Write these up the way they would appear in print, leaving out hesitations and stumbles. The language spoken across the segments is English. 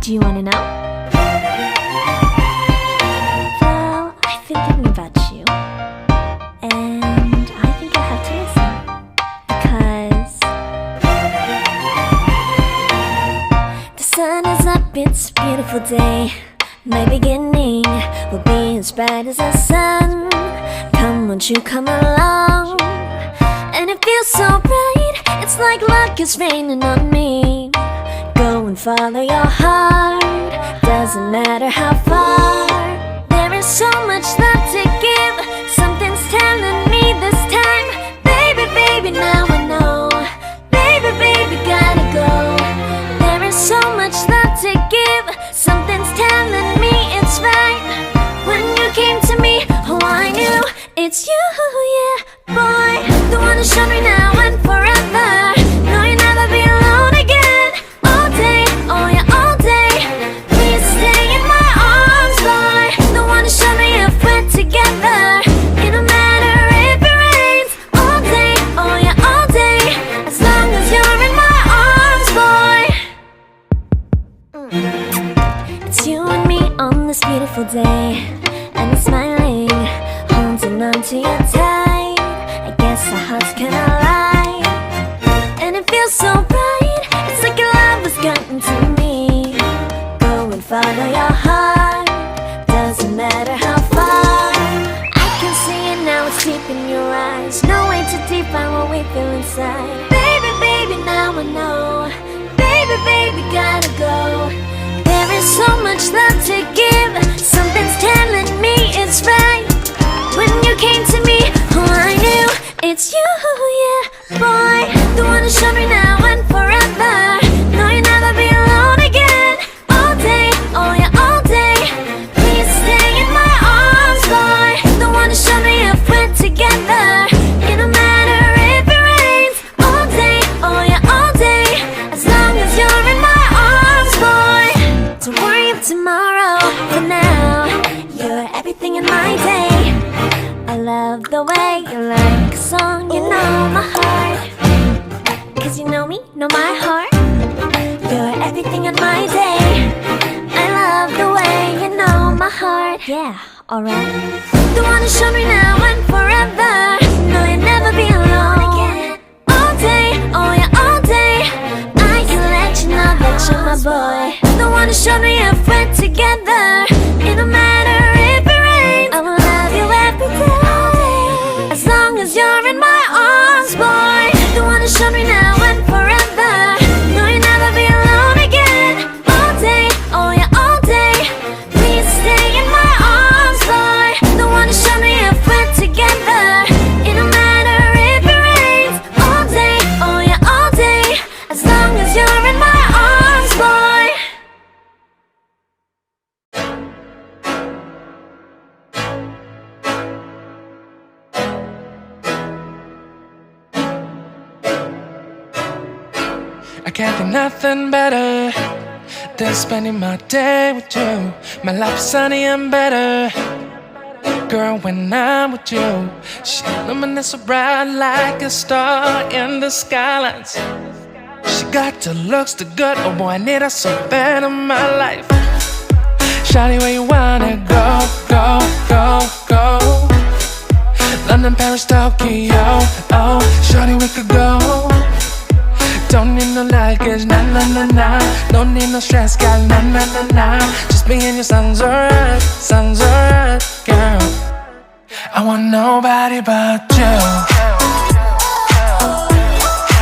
Do you wanna know? Well, I've been thinking about you, and I think I have to listen. Because the sun is up, it's a beautiful day. My beginning will be as bright as the sun. Come, won't you come along? And it feels so bright, it's like luck is raining on me. Go and follow your heart, doesn't matter how far. There is so much love to give, something's telling me this time. Baby, baby, now I know. Baby, baby, gotta go. There is so much love to give, something's telling me it's right. When you came to me, oh I knew it's you, yeah, boy. The one to show me now and forever. No, you'll never be alone again. All day, oh yeah, all day. Please stay in my arms, boy. The one to show me if we're together. It don't matter if it rains. All day, oh yeah, all day. As long as you're in my arms, boy. It's you and me on this beautiful day, and I'm smiling, holding on to you tight. I guess our hearts can align, and it feels so bright. It's like your love has gotten to me. Go and follow your heart, doesn't matter how far. I can see it now, it's deep in your eyes. No way to define what we feel inside. Baby, baby, now I know. Baby, baby, gotta go. There is so much love to give, something's telling me it's right. When you came to me, oh I knew it's you, yeah, boy. The one to show me now and forever. No, you'll never be alone again. All day, oh yeah, all day. Please stay in my arms, boy. The one to show me if we're together. It don't matter if it rains. All day, oh yeah, all day. As long as you're in my arms, boy. Don't worry of tomorrow, for now you're everything in my day. I love the way you like a song, you know my heart. Cause you know me, know my heart. You're everything in my day. I love the way you know my heart. Yeah, alright. The one to show me now and forever. No, you'll never be alone again. All day, oh yeah, all day. I can let you know that you're my boy. The one to show me if we're together. It don't matter if it rains. I will love you every day. As long as you're in my arms, boy. The one to show me now and forever. No, you'll never be alone again. All day, oh yeah, all day. Please stay in my arms, boy. The one to show me if we're together. It don't matter if it rains. All day, oh yeah, all day. As long as you're in my arms, boy. I can't think nothing better than spending my day with you. My life is sunny and better, girl, when I'm with you. She illuminates so bright like a star in the skylines. She got the looks, the good, oh boy, I need her so bad in my life. Shawty, where you wanna go, go, go, go? London, Paris, Tokyo, oh, shawty, we could go. Don't need no luggage, nah, nah, nah, nah. Don't need no stress, girl, nah, nah, nah, nah. Just me and you sounds alright, girl. I want nobody but you.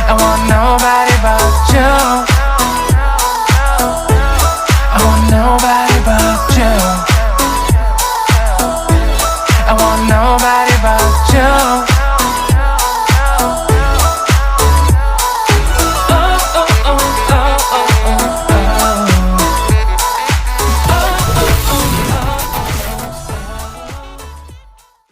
I want nobody